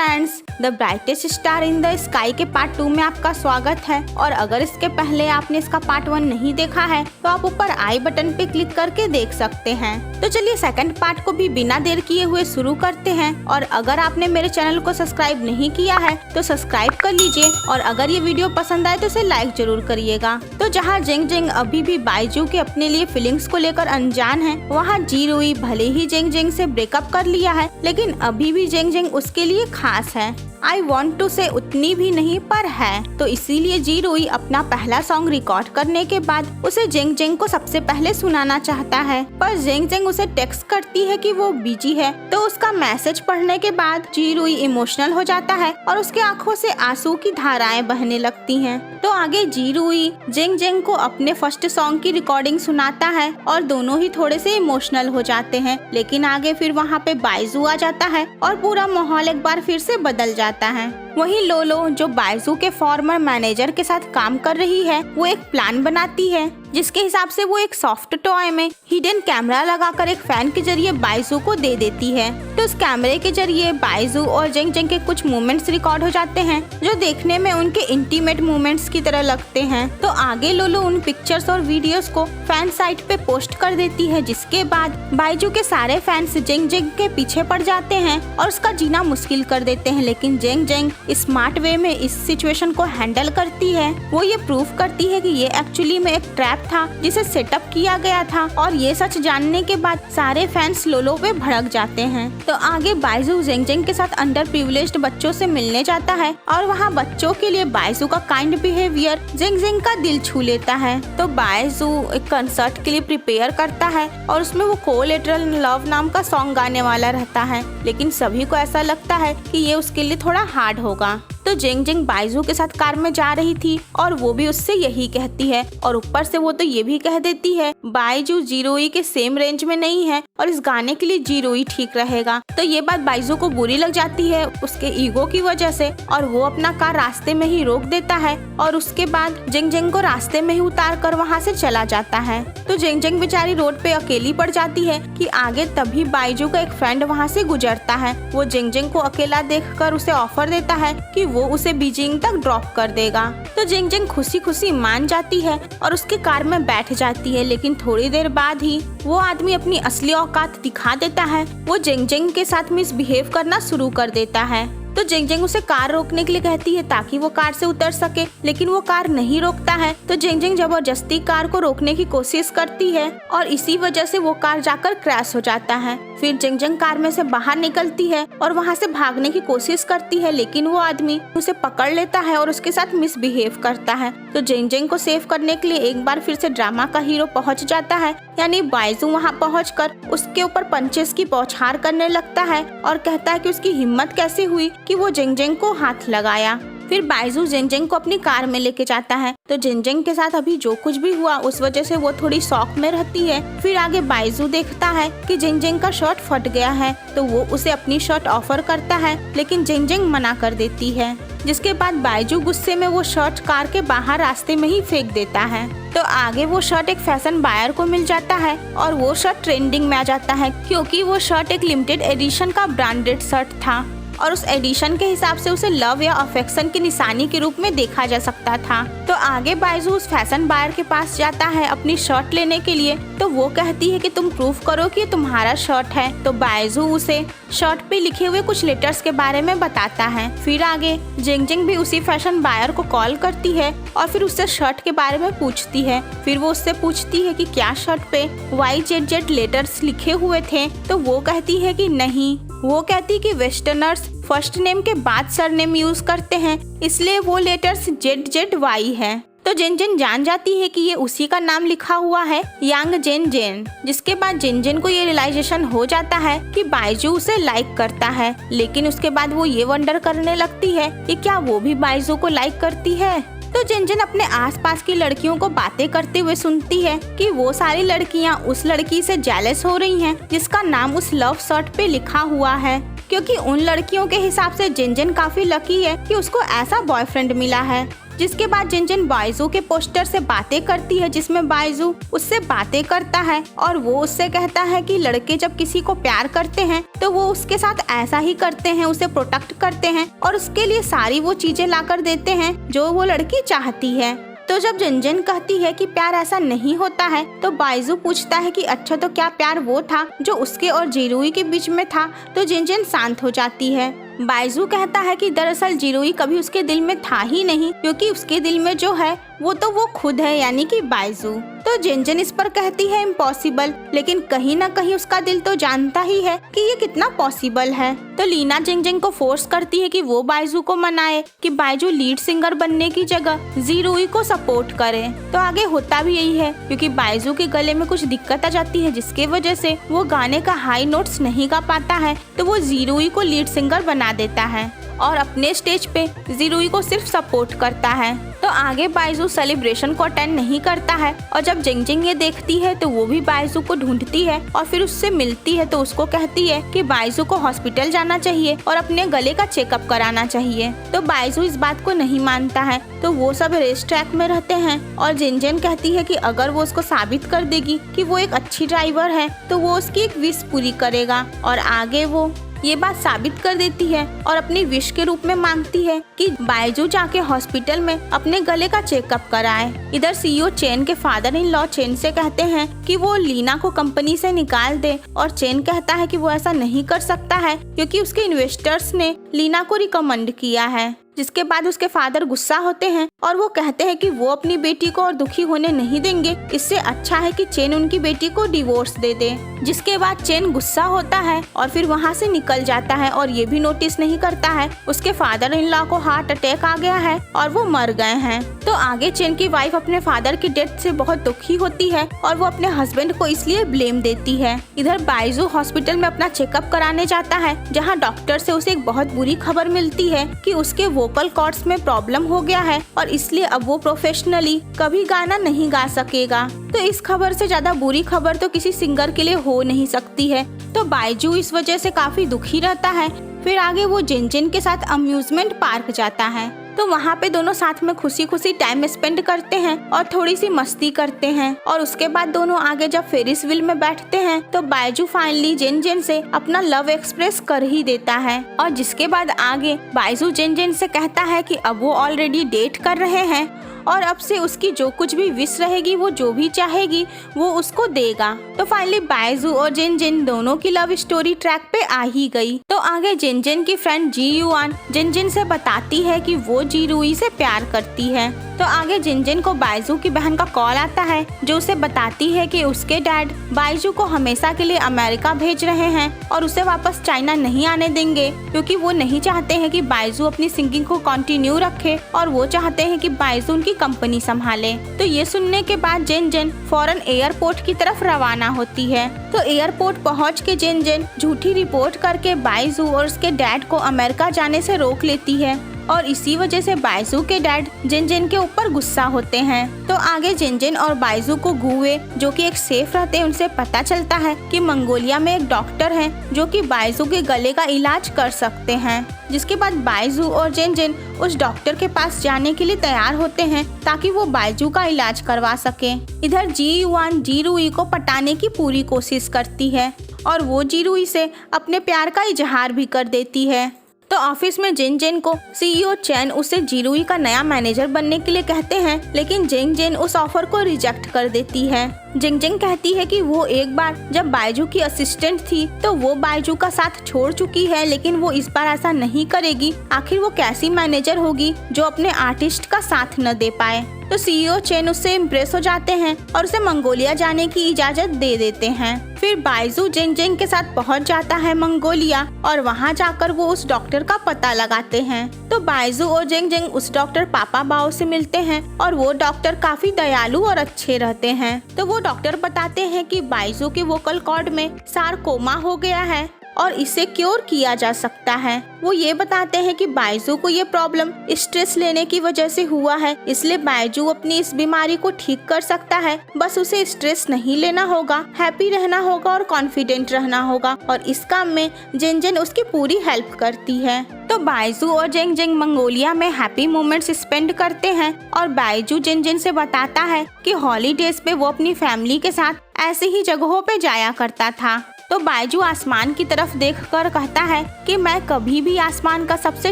Friends, the brightest star in the sky के part 2 में आपका स्वागत है। और अगर इसके पहले आपने इसका पार्ट 1 नहीं देखा है तो आप ऊपर आई बटन पे क्लिक करके देख सकते हैं। तो चलिए सेकंड पार्ट को भी बिना देर किए हुए शुरू करते हैं। और अगर आपने मेरे चैनल को सब्सक्राइब नहीं किया है तो सब्सक्राइब कर लीजिए और अगर ये वीडियो पसंद आए तो इसे लाइक जरूर करिएगा। तो जहाँ जेंग जेंग अभी भी बाइजू के अपने लिए फीलिंग्स को लेकर अनजान है, वहाँ जीरोई भले ही जेंग जेंग से ब्रेकअप कर लिया है लेकिन अभी भी जेंग जेंग उसके लिए खास है। आई वॉन्ट टू से उतनी भी नहीं पर है। तो इसीलिए जीरोई अपना पहला सॉन्ग रिकॉर्ड करने के बाद उसे जेंग जेंग को सबसे पहले सुनाना चाहता है, पर जेंग जेंग उसे टेक्स्ट करती है कि वो बिजी है। तो उसका मैसेज पढ़ने के बाद जीरोई इमोशनल हो जाता है और उसके आंखों से आंसू की धाराएं बहने लगती हैं। तो आगे जीरोई जेंग जेंग को अपने फर्स्ट सॉन्ग की रिकॉर्डिंग सुनाता है और दोनों ही थोड़े से इमोशनल हो जाते हैं। लेकिन आगे फिर वहाँ पे बाइजू आ जाता है और पूरा माहौल एक बार फिर से बदल जाता है। वहीं लोलो जो बाइजू के फॉर्मर मैनेजर के साथ काम कर रही है, वो एक प्लान बनाती है जिसके हिसाब से वो एक सॉफ्ट टॉय में हिडन कैमरा लगाकर एक फैन के जरिए बाइजू को दे देती है। तो उस कैमरे के जरिए बाइजू और जेंग जेंग के कुछ मूवमेंट्स रिकॉर्ड हो जाते हैं जो देखने में उनके इंटीमेट मूवमेंट्स की तरह लगते हैं। तो आगे लोलो उन पिक्चर्स और वीडियोस को फैन साइट पे पोस्ट कर देती है, जिसके बाद बाइजू के सारे फैंस जेंग जेंग के पीछे पड़ जाते हैं और उसका जीना मुश्किल कर देते हैं। लेकिन जेंग जेंग स्मार्ट वे में इस सिचुएशन को हैंडल करती है। वो ये प्रूफ करती है कि ये एक्चुअली में एक ट्रैप था जिसे सेटअप किया गया था और ये सच जानने के बाद सारे फैंस लोलो पे भड़क जाते हैं। तो आगे बाइजू जेंग जेंग के साथ अंडर प्रिविलेज्ड बच्चों से मिलने जाता है और वहाँ बच्चों के लिए बाइजू का काइंड बिहेवियर जेंग जेंग का दिल छू लेता है। तो बाइजू एक कंसर्ट के लिए प्रिपेयर करता है और उसमें वो कोलेटरल लव नाम का सॉन्ग गाने वाला रहता है, लेकिन सभी को ऐसा लगता है कि ये उसके लिए थोड़ा हार्ड होगा। तो जेंग जेंग बाइजू के साथ कार में जा रही थी और वो भी उससे यही कहती है और ऊपर से वो तो ये भी कह देती है बाइजू जीरोई के सेम रेंज में नहीं है और इस गाने के लिए जीरोई ठीक रहेगा। तो ये बात बाइजू को बुरी लग जाती है उसके ईगो की वजह से और वो अपना कार रास्ते में ही रोक देता है और उसके बाद जेंग जेंग को रास्ते में ही उतार कर वहाँ से चला जाता है। तो जेंग जेंग बेचारी रोड पे अकेली पड़ जाती है कि आगे तभी बाइजू का एक फ्रेंड वहाँ से गुजरता है। वो जेंग जेंग को अकेला देखकर उसे ऑफर देता है कि वो उसे बीजिंग तक ड्रॉप कर देगा। तो जेंग जेंग खुशी खुशी मान जाती है और उसके कार में बैठ जाती है। लेकिन थोड़ी देर बाद ही वो आदमी अपनी असली औकात दिखा देता है। वो जेंग जेंग के साथ मिसबिहेव करना शुरू कर देता है। तो जेंग जेंग उसे कार रोकने के लिए कहती है ताकि वो कार से उतर सके, लेकिन वो कार नहीं रोकता है। तो जेंग जेंग जबरदस्ती कार को रोकने की कोशिश करती है और इसी वजह से वो कार जाकर क्रैश हो जाता है। फिर जेंग जेंग कार में से बाहर निकलती है और वहाँ से भागने की कोशिश करती है, लेकिन वो आदमी उसे पकड़ लेता है और उसके साथ मिसबिहेव करता है। तो जेंग जेंग को सेव करने के लिए एक बार फिर से ड्रामा का हीरो पहुँच जाता है, यानी बाइजू वहाँ पहुँचकर उसके ऊपर पंचेस की बौछार करने लगता है और कहता है कि उसकी हिम्मत कैसे हुई कि वो जेंग जेंग को हाथ लगाया। फिर बाइजू जेंग जेंग को अपनी कार में लेके जाता है। तो जेंग जेंग के साथ अभी जो कुछ भी हुआ उस वजह से वो थोड़ी शॉक में रहती है। फिर आगे बाइजू देखता है कि जेंग जेंग का शर्ट फट गया है, तो वो उसे अपनी शर्ट ऑफर करता है, लेकिन जेंग जेंग मना कर देती है। जिसके बाद बाइजू गुस्से में वो शर्ट कार के बाहर रास्ते में ही फेंक देता है। तो आगे वो शर्ट एक फैशन बायर को मिल जाता है और वो शर्ट ट्रेंडिंग में आ जाता है क्योंकि वो शर्ट एक लिमिटेड एडिशन का ब्रांडेड शर्ट था और उस एडिशन के हिसाब से उसे लव या अफेक्शन की निशानी के रूप में देखा जा सकता था। तो आगे बाइजू उस फैशन बायर के पास जाता है अपनी शर्ट लेने के लिए। तो वो कहती है कि तुम प्रूफ करो कि ये तुम्हारा शर्ट है। तो बाइजू उसे शर्ट पे लिखे हुए कुछ लेटर्स के बारे में बताता है। फिर आगे जेंग जेंग भी उसी फैशन बायर को कॉल करती है और फिर उससे शर्ट के बारे में पूछती है। फिर वो उससे पूछती है कि क्या शर्ट पे YZZ लेटर्स लिखे हुए थे। तो वो कहती है कि नहीं। वो कहती कि वेस्टर्नर्स फर्स्ट नेम के बाद सरनेम यूज करते हैं, इसलिए वो लेटर्स ZZY है। तो जेन जेन जान जाती है कि ये उसी का नाम लिखा हुआ है, यांग जेन जेन। जिसके बाद जेन जेन को ये रियलाइजेशन हो जाता है कि बाइजू उसे लाइक करता है, लेकिन उसके बाद वो ये वंडर करने लगती है कि क्या वो भी बाइजू को लाइक करती है। तो जेन जेन अपने आसपास की लड़कियों को बातें करते हुए सुनती है कि वो सारी लड़कियां उस लड़की से जेलस हो रही हैं जिसका नाम उस लव शर्ट पे लिखा हुआ है, क्योंकि उन लड़कियों के हिसाब से जेन जेन काफी लकी है कि उसको ऐसा बॉयफ्रेंड मिला है। जिसके बाद जिनजिन बाइजू के पोस्टर से बातें करती है, जिसमें बाइजू उससे बातें करता है और वो उससे कहता है कि लड़के जब किसी को प्यार करते हैं तो वो उसके साथ ऐसा ही करते हैं, उसे प्रोटेक्ट करते हैं और उसके लिए सारी वो चीजें लाकर देते हैं जो वो लड़की चाहती है। तो जब जिनजिन कहती है कि प्यार ऐसा नहीं होता है तो बाइजू पूछता है कि अच्छा तो क्या प्यार वो था जो उसके और जिरुई के बीच में था। तो जिनजिन शांत हो जाती है। बाइजू कहता है कि दरअसल जिरुई कभी उसके दिल में था ही नहीं, क्योंकि उसके दिल में जो है वो तो वो खुद है, यानी कि बाइजू। तो जिनजिन इस पर कहती है इम्पॉसिबल, लेकिन कहीं ना कहीं उसका दिल तो जानता ही है कि ये कितना पॉसिबल है। तो लीना जिनजिन को फोर्स करती है कि वो बाइजू को मनाए कि बाइजू लीड सिंगर बनने की जगह जिरुई को सपोर्ट करे। तो आगे होता भी यही है, क्योंकि बाइजू के गले में कुछ दिक्कत आ जाती है जिसकी वजह से वो गाने का हाई नोट्स नहीं गा पाता है। तो वो जिरुई को लीड सिंगर बना देता है और अपने स्टेज पे जिरुई को सिर्फ सपोर्ट करता है। तो आगे बाइजू सेलिब्रेशन को अटेंड नहीं करता है और जब जिंगजिंग ये देखती है तो वो भी बाइजू को ढूंढती है और फिर उससे मिलती है। तो उसको कहती है कि बाइजू को हॉस्पिटल जाना चाहिए और अपने गले का चेकअप कराना चाहिए। तो बाइजू इस बात को नहीं मानता है। तो वो सब रेस ट्रैक में रहते हैं और जिनजिन कहती है कि अगर वो उसको साबित कर देगी कि वो एक अच्छी ड्राइवर है तो वो उसकी एक विश पूरी करेगा। और आगे वो ये बात साबित कर देती है और अपनी विश के रूप में मांगती है कि बाइजू जाके हॉस्पिटल में अपने गले का चेकअप कराए। इधर सीईओ चेन के फादर इन लॉ चेन से कहते हैं कि वो लीना को कंपनी से निकाल दे और चेन कहता है कि वो ऐसा नहीं कर सकता है क्योंकि उसके इन्वेस्टर्स ने लीना को रिकमेंड किया है। जिसके बाद उसके फादर गुस्सा होते हैं और वो कहते हैं कि वो अपनी बेटी को और दुखी होने नहीं देंगे, इससे अच्छा है कि चेन उनकी बेटी को डिवोर्स दे दे। जिसके बाद चेन गुस्सा होता है और फिर वहाँ से निकल जाता है और ये भी नोटिस नहीं करता है उसके फादर इन लॉ को हार्ट अटैक आ गया है और वो मर गए हैं। तो आगे चेन की वाइफ अपने फादर की डेथ से बहुत दुखी होती है और वो अपने हस्बैंड को इसलिए ब्लेम देती है। इधर बाइजू हॉस्पिटल में अपना चेकअप कराने जाता है, जहाँ डॉक्टर से उसे एक बहुत बुरी खबर मिलती है कि उसके वोकल कॉर्ड्स में प्रॉब्लम हो गया है और इसलिए अब वो प्रोफेशनली कभी गाना नहीं गा सकेगा। तो इस खबर से ज्यादा बुरी खबर तो किसी सिंगर के लिए हो नहीं सकती है। तो बाइजू इस वजह से काफी दुखी रहता है। फिर आगे वो जिनजिन के साथ अम्यूजमेंट पार्क जाता है। तो वहाँ पे दोनों साथ में खुशी खुशी टाइम स्पेंड करते हैं और थोड़ी सी मस्ती करते हैं। और उसके बाद दोनों आगे जब फेरिस व्हील में बैठते हैं तो बाइजू फाइनली जिनजिन से अपना लव एक्सप्रेस कर ही देता है। और जिसके बाद आगे बाइजू जिनजिन से कहता है कि अब वो ऑलरेडी डेट कर रहे हैं और अब से उसकी जो कुछ भी विश रहेगी, वो जो भी चाहेगी वो उसको देगा। तो फाइनली बाइजू और जिनजिन दोनों की लव स्टोरी ट्रैक पे आ ही गई। तो आगे जिनजिन की फ्रेंड जी युआन जिनजिन से बताती है कि वो जिरुई से प्यार करती है। तो आगे जिनजिन को बाइजू की बहन का कॉल आता है जो उसे बताती है कि उसके डैड बाइजू को हमेशा के लिए अमेरिका भेज रहे हैं और उसे वापस चाइना नहीं आने देंगे, क्योंकि वो नहीं चाहते हैं कि बाइजू अपनी सिंगिंग को कंटिन्यू रखे और वो चाहते हैं कि बाइजू उनकी कंपनी संभाले। तो ये सुनने के बाद जिनजिन फौरन एयरपोर्ट की तरफ रवाना होती है। तो एयरपोर्ट पहुंच के जिनजिन झूठी रिपोर्ट करके बाइजू और उसके डैड को अमेरिका जाने से रोक लेती है और इसी वजह से बाइजू के डैड जिनजिन के ऊपर गुस्सा होते हैं। तो आगे जिनजिन और बाइजू को गुए जो कि एक सेफ रहते हैं उनसे पता चलता है कि मंगोलिया में एक डॉक्टर हैं जो कि बाइजू के गले का इलाज कर सकते हैं। जिसके बाद बाइजू और जिनजिन उस डॉक्टर के पास जाने के लिए तैयार होते हैं ताकि वो बाइजू का इलाज करवा सके। इधर जी युआन जिरुई को पटाने की पूरी कोशिश करती है और वो जिरुई से अपने प्यार का इजहार भी कर देती है। तो ऑफिस में जिनजिन को सीईओ चैन उसे जिरुई का नया मैनेजर बनने के लिए कहते हैं, लेकिन जिनजिन उस ऑफर को रिजेक्ट कर देती है। जिनजिन कहती है कि वो एक बार जब बाइजू की असिस्टेंट थी तो वो बाइजू का साथ छोड़ चुकी है, लेकिन वो इस बार ऐसा नहीं करेगी। आखिर वो कैसी मैनेजर होगी जो अपने आर्टिस्ट का साथ न दे पाए। तो सीईओ चेन उससे इम्प्रेस हो जाते हैं और उसे मंगोलिया जाने की इजाजत दे देते हैं। फिर बाइजू जिनजिन के साथ पहुंच जाता है मंगोलिया और वहां जाकर वो उस डॉक्टर का पता लगाते हैं। तो बाइजू और जिनजिन उस डॉक्टर पापा बाओ से मिलते हैं और वो डॉक्टर काफी दयालु और अच्छे रहते हैं। तो वो डॉक्टर बताते हैं कि बाइजू के वोकल कॉर्ड में सारकोमा हो गया है और इसे क्योर किया जा सकता है। वो ये बताते हैं कि बायजू को ये प्रॉब्लम स्ट्रेस लेने की वजह से हुआ है, इसलिए बायजू अपनी इस बीमारी को ठीक कर सकता है। बस उसे स्ट्रेस नहीं लेना होगा, हैप्पी रहना होगा और कॉन्फिडेंट रहना होगा, और इस काम में जेनजेन उसकी पूरी हेल्प करती है। तो बायजू और जेंग जेंग मंगोलिया में हैप्पी मोमेंट्स स्पेंड करते हैं, और बायजू जेनजेन से बताता है कि हॉलीडेज पे वो अपनी फैमिली के साथ ऐसी ही जगहों पे जाया करता था। तो बायजू आसमान की तरफ देखकर कहता है कि मैं कभी भी आसमान का सबसे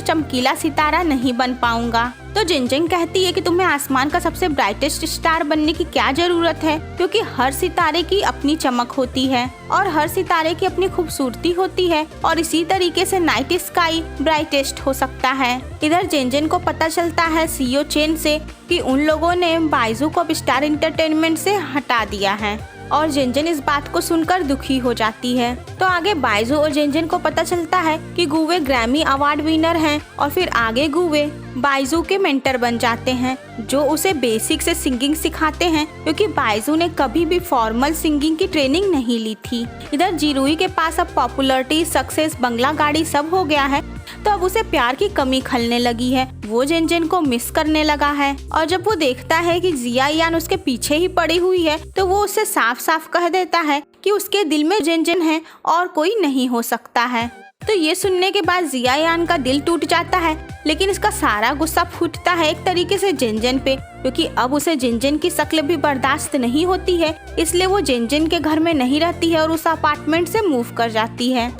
चमकीला सितारा नहीं बन पाऊंगा। तो जेनजेन कहती है कि तुम्हें आसमान का सबसे ब्राइटेस्ट स्टार बनने की क्या जरूरत है, क्योंकि हर सितारे की अपनी चमक होती है और हर सितारे की अपनी खूबसूरती होती है, और इसी तरीके से नाइट स्काई ब्राइटेस्ट हो सकता है। इधर जेनजेन को पता चलता है सीईओ चेन से कि उन लोगों ने बायजू को अब स्टार एंटरटेनमेंट से हटा दिया है, और जेनजेन इस बात को सुनकर दुखी हो जाती है। तो आगे बायजू और जेनजेन को पता चलता है कि गुवे ग्रैमी अवार्ड विनर हैं, और फिर आगे गुवे बायजू के मेंटर बन जाते हैं, जो उसे बेसिक से सिंगिंग सिखाते हैं, क्योंकि बायजू ने कभी भी फॉर्मल सिंगिंग की ट्रेनिंग नहीं ली थी। इधर जिरुई के पास अब पॉपुलरिटी, सक्सेस, बंगला गाड़ी सब हो गया है, तो अब उसे प्यार की कमी खलने लगी है। वो जेनजेन को मिस करने लगा है, और जब वो देखता है कि जिया यान उसके पीछे ही पड़ी हुई है, तो वो उससे साफ साफ कह देता है कि उसके दिल में जेनजेन है और कोई नहीं हो सकता है। तो ये सुनने के बाद जिया यान का दिल टूट जाता है, लेकिन इसका सारा गुस्सा फूटता है एक तरीके से जेनजेन पे, क्योंकि अब उसे जेनजेन की शक्ल भी बर्दाश्त नहीं होती है। इसलिए वो जेनजेन के घर में नहीं रहती है और उस अपार्टमेंट से मूव कर जाती है।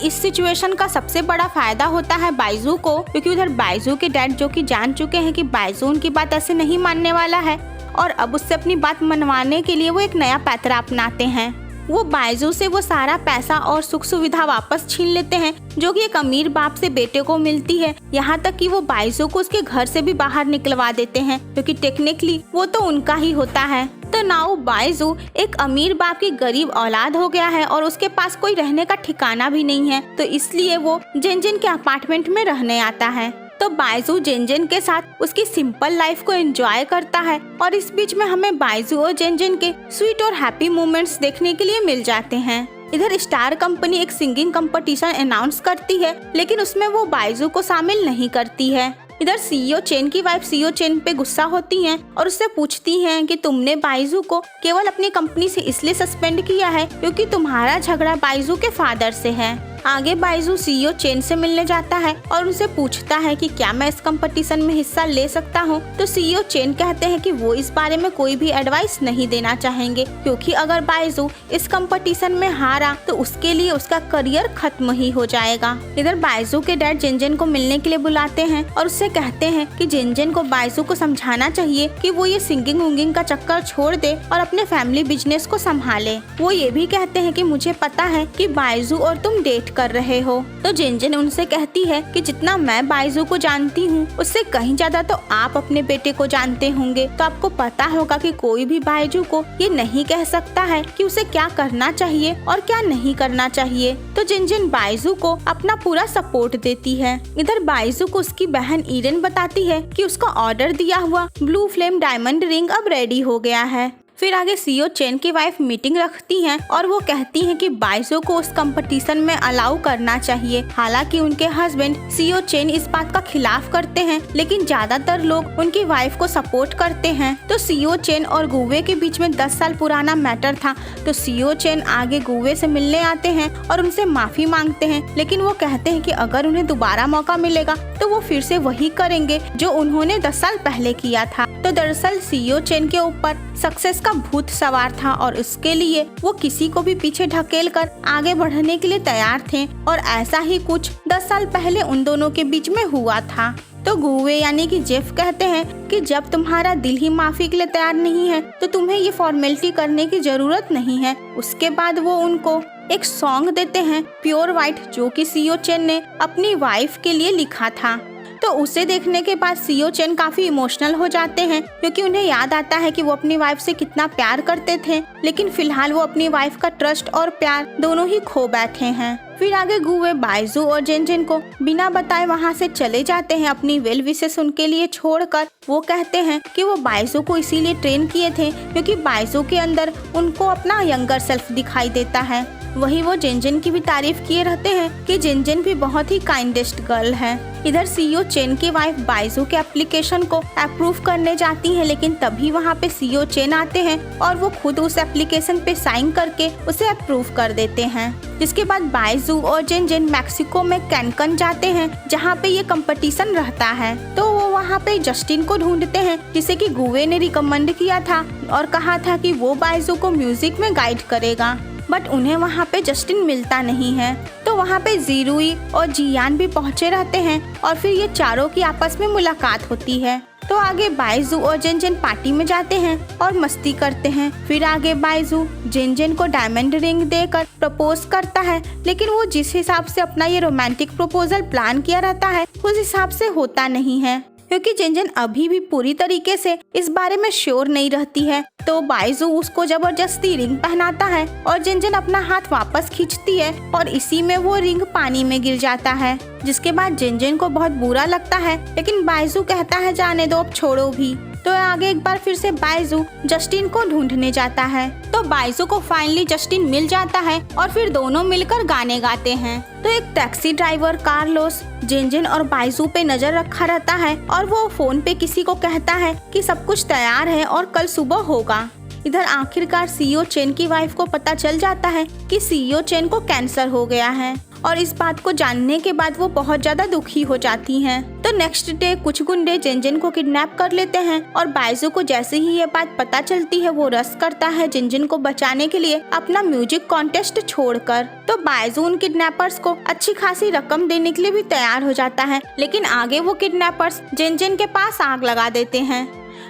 इस सिचुएशन का सबसे बड़ा फायदा होता है बायजू को, क्योंकि उधर बायजू के डैड जो कि जान चुके हैं कि बायजू उनकी बात ऐसे नहीं मानने वाला है, और अब उससे अपनी बात मनवाने के लिए वो एक नया पैतरा अपनाते हैं। वो बायजू से वो सारा पैसा और सुख सुविधा वापस छीन लेते हैं, जो कि एक अमीर बाप से बेटे को मिलती है। यहाँ तक कि वो बायजू को उसके घर से भी बाहर निकलवा देते हैं, क्योंकि टेक्निकली वो तो उनका ही होता है। तो नाउ बायजू एक अमीर बाप की गरीब औलाद हो गया है, और उसके पास कोई रहने का ठिकाना भी नहीं है, तो इसलिए वो जेनजेन के अपार्टमेंट में रहने आता है। तो बायजू जेनजेन के साथ उसकी सिंपल लाइफ को एंजॉय करता है, और इस बीच में हमें बायजू और जेनजेन के स्वीट और हैप्पी मोमेंट्स देखने के लिए मिल जाते हैं। इधर स्टार कंपनी एक सिंगिंग कंपटीशन अनाउंस करती है, लेकिन उसमें वो बायजू को शामिल नहीं करती है। इधर सीईओ चेन की वाइफ सीईओ चेन पे गुस्सा होती हैं और उससे पूछती हैं कि तुमने बायजू को केवल अपनी कंपनी से इसलिए सस्पेंड किया है क्योंकि तुम्हारा झगड़ा बायजू के फादर से है। आगे बायजू सीईओ चेन से मिलने जाता है और उनसे पूछता है कि क्या मैं इस कंपटीशन में हिस्सा ले सकता हूँ। तो सीईओ चेन कहते हैं कि वो इस बारे में कोई भी एडवाइस नहीं देना चाहेंगे, क्योंकि अगर बायजू इस कंपटीशन में हारा तो उसके लिए उसका करियर खत्म ही हो जाएगा। इधर बायजू के डैड जेनजेन को मिलने के लिए बुलाते हैं और उससे कहते हैं कि जेनजेन को बायजू को समझाना चाहिए कि वो ये सिंगिंग वुंगिंग का चक्कर छोड़ दे और अपने फैमिली बिजनेस को संभाले। वो ये भी कहते हैं कि मुझे पता है कि बायजू और तुम डेट कर रहे हो। तो जेनजेन उनसे कहती है कि जितना मैं बायजू को जानती हूँ उससे कहीं ज्यादा तो आप अपने बेटे को जानते होंगे, तो आपको पता होगा कि कोई भी बायजू को ये नहीं कह सकता है कि उसे क्या करना चाहिए और क्या नहीं करना चाहिए। तो जेनजेन बायजू को अपना पूरा सपोर्ट देती है। इधर बायजू को उसकी बहन ईरेन बताती है कि उसका ऑर्डर दिया हुआ ब्लू फ्लेम डायमंड रिंग अब रेडी हो गया है। फिर आगे सीईओ चेन की वाइफ मीटिंग रखती हैं और वो कहती हैं कि बायजू को उस कंपटीशन में अलाउ करना चाहिए। हालांकि उनके हस्बैंड सीईओ चेन इस बात का खिलाफ करते हैं, लेकिन ज्यादातर लोग उनकी वाइफ को सपोर्ट करते हैं। तो सीईओ चेन और गुवे के बीच में 10 साल पुराना मैटर था। तो सीईओ चेन आगे गुवे से मिलने आते हैं और उनसे माफी मांगते हैं, लेकिन वो कहते हैं कि अगर उन्हें दोबारा मौका मिलेगा तो वो फिर से वही करेंगे जो उन्होंने 10 साल पहले किया था। तो दरअसल सीईओ चेन के ऊपर सक्सेस का भूत सवार था और इसके लिए वो किसी को भी पीछे ढकेल कर आगे बढ़ने के लिए तैयार थे, और ऐसा ही कुछ 10 साल पहले उन दोनों के बीच में हुआ था। तो गुवे यानी कि जेफ कहते हैं कि जब तुम्हारा दिल ही माफी के लिए तैयार नहीं है तो तुम्हें ये फॉर्मेलिटी करने की जरूरत नहीं है। उसके बाद वो उनको एक सॉन्ग देते हैं प्योर वाइट, जो कि सीईओ चेन ने अपनी वाइफ के लिए लिखा था। तो उसे देखने के बाद सीईओ चेन काफी इमोशनल हो जाते हैं, क्योंकि उन्हें याद आता है कि वो अपनी वाइफ से कितना प्यार करते थे, लेकिन फिलहाल वो अपनी वाइफ का ट्रस्ट और प्यार दोनों ही खो बैठे हैं। फिर आगे गुवे बाइजू और जेनजेन को बिना बताए वहाँ से चले जाते हैं अपनी वेल विशेस उनके लिए छोड़कर। वो कहते हैं कि वो बाइजू को इसीलिए ट्रेन किए थे क्योंकि बाइजू के अंदर उनको अपना यंगर सेल्फ दिखाई देता है। वही वो जेनजेन की भी तारीफ किए रहते हैं कि जेनजेन भी बहुत ही काइंडेस्ट गर्ल है। इधर सीईओ चेन की वाइफ बाइजू के एप्लीकेशन को अप्रूव करने जाती है, लेकिन तभी वहाँ पे सीईओ चेन आते हैं और वो खुद उस एप्लीकेशन पे साइन करके उसे अप्रूव कर देते हैं। जिसके बाद बाइजू और जेनजेन मैक्सिको में कैनकन जाते हैं जहाँ पे ये कंपटीशन रहता है। तो वो वहाँ पे जस्टिन को ढूंढते हैं जिसे कि गुवे ने रिकमेंड किया था और कहा था कि वो बाइजू को म्यूजिक में गाइड करेगा, बट उन्हें वहाँ पे जस्टिन मिलता नहीं है। तो वहाँ पे जीरुई और जियान भी पहुँचे रहते हैं और फिर ये चारों की आपस में मुलाकात होती है। तो आगे बाइजू और जेनजेन पार्टी में जाते हैं और मस्ती करते हैं। फिर आगे बाइजू जेनजेन को डायमंड रिंग देकर प्रपोज करता है, लेकिन वो जिस हिसाब से अपना ये रोमांटिक प्रपोजल प्लान किया रहता है उस हिसाब से होता नहीं है, क्योंकि जेनजेन अभी भी पूरी तरीके से इस बारे में श्योर नहीं रहती है। तो बाइजू उसको जबरदस्ती रिंग पहनाता है और जेनजेन अपना हाथ वापस खींचती है और इसी में वो रिंग पानी में गिर जाता है। जिसके बाद जेनजेन को बहुत बुरा लगता है, लेकिन बाइजू कहता है जाने दो, अब छोड़ो भी। तो आगे एक बार फिर से बाइजू जस्टिन को ढूंढने जाता है। तो बाइजू को फाइनली जस्टिन मिल जाता है और फिर दोनों मिलकर गाने गाते हैं। तो एक टैक्सी ड्राइवर कार्लोस जेनजेन और बाइजू पे नजर रखा रहता है और वो फोन पे किसी को कहता है कि सब कुछ तैयार है और कल सुबह होगा। इधर आखिरकार सीईओ चेन की वाइफ को पता चल जाता है कि सीईओ चेन को कैंसर हो गया है और इस बात को जानने के बाद वो बहुत ज्यादा दुखी हो जाती हैं। तो नेक्स्ट डे कुछ गुंडे जेनजेन को किडनैप कर लेते हैं और बाइजू को जैसे ही ये बात पता चलती है वो रस करता है जेनजेन को बचाने के लिए अपना म्यूजिक कॉन्टेस्ट छोड़कर। तो बाइजू उन किडनैपर्स को अच्छी खासी रकम देने के लिए भी तैयार हो जाता है, लेकिन आगे वो किडनैपर्स जेनजेन के पास आग लगा देते हैं।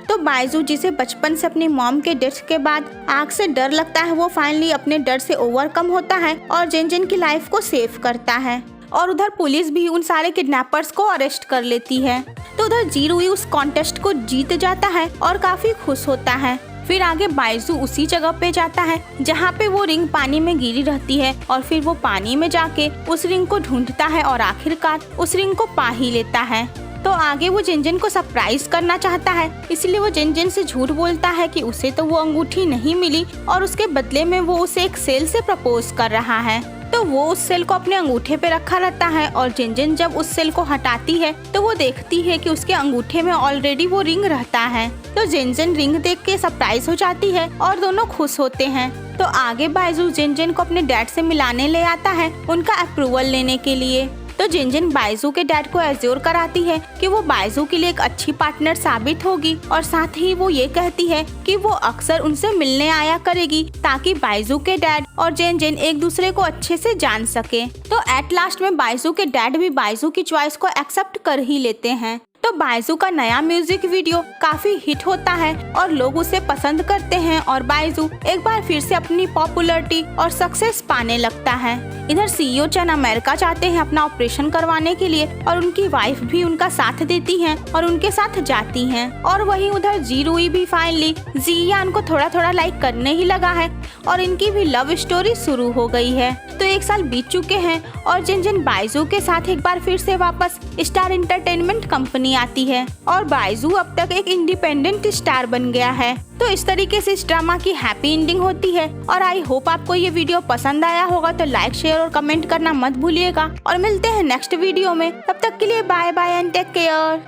तो बाइजू जिसे बचपन से अपनी मॉम के डेथ के बाद आग से डर लगता है, वो फाइनली अपने डर से ओवरकम होता है और जेनजेन की लाइफ को सेव करता है। और उधर पुलिस भी उन सारे किडनैपर्स को अरेस्ट कर लेती है। तो उधर जीरुई उस कॉन्टेस्ट को जीत जाता है और काफी खुश होता है। फिर आगे बाइजू उसी जगह पे जाता है जहाँ पे वो रिंग पानी में गिरी रहती है और फिर वो पानी में जाके उस रिंग को ढूंढता है और आखिरकार उस रिंग को पा ही लेता है। तो आगे वो जेनजेन को सरप्राइज करना चाहता है, इसलिए वो जेनजेन से झूठ बोलता है कि उसे तो वो अंगूठी नहीं मिली और उसके बदले में वो उसे एक सेल से प्रपोज कर रहा है। तो वो उस सेल को अपने अंगूठे पे रखा रहता है और जेनजेन जब उस सेल को हटाती है तो वो देखती है कि उसके अंगूठे में ऑलरेडी वो रिंग रहता है। तो जेनजेन रिंग देख के सरप्राइज हो जाती है और दोनों खुश होते हैं। तो आगे बाइजू जेनजेन को अपने डैड से मिलाने ले आता है उनका अप्रूवल लेने के लिए। तो जेनजेन बाइजू के डैड को एश्योर कराती है कि वो बाइजू के लिए एक अच्छी पार्टनर साबित होगी और साथ ही वो ये कहती है कि वो अक्सर उनसे मिलने आया करेगी ताकि बाइजू के डैड और जेनजेन एक दूसरे को अच्छे से जान सके। तो एट लास्ट में बाइजू के डैड भी बाइजू की चॉइस को एक्सेप्ट कर ही लेते हैं। तो बाइजू का नया म्यूजिक वीडियो काफी हिट होता है और लोग उसे पसंद करते हैं और बाइजू एक बार फिर से अपनी पॉपुलैरिटी और सक्सेस पाने लगता है। इधर सीईओ चेन अमेरिका जाते हैं अपना ऑपरेशन करवाने के लिए और उनकी वाइफ भी उनका साथ देती हैं और उनके साथ जाती हैं। और वहीं उधर जीरुई भी फाइनली जियान को थोड़ा थोड़ा लाइक करने ही लगा है और इनकी भी लव स्टोरी शुरू हो गई है। तो एक साल बीत चुके हैं और जेनजेन बाइजू के साथ एक बार फिर से वापस स्टार एंटरटेनमेंट कंपनी आती है और बाइजू अब तक एक इंडिपेंडेंट स्टार बन गया है। तो इस तरीके से इस ड्रामा की हैप्पी एंडिंग होती है और आई होप आपको ये वीडियो पसंद आया होगा। तो लाइक शेयर और कमेंट करना मत भूलिएगा और मिलते हैं नेक्स्ट वीडियो में। तब तक के लिए bye bye and take care.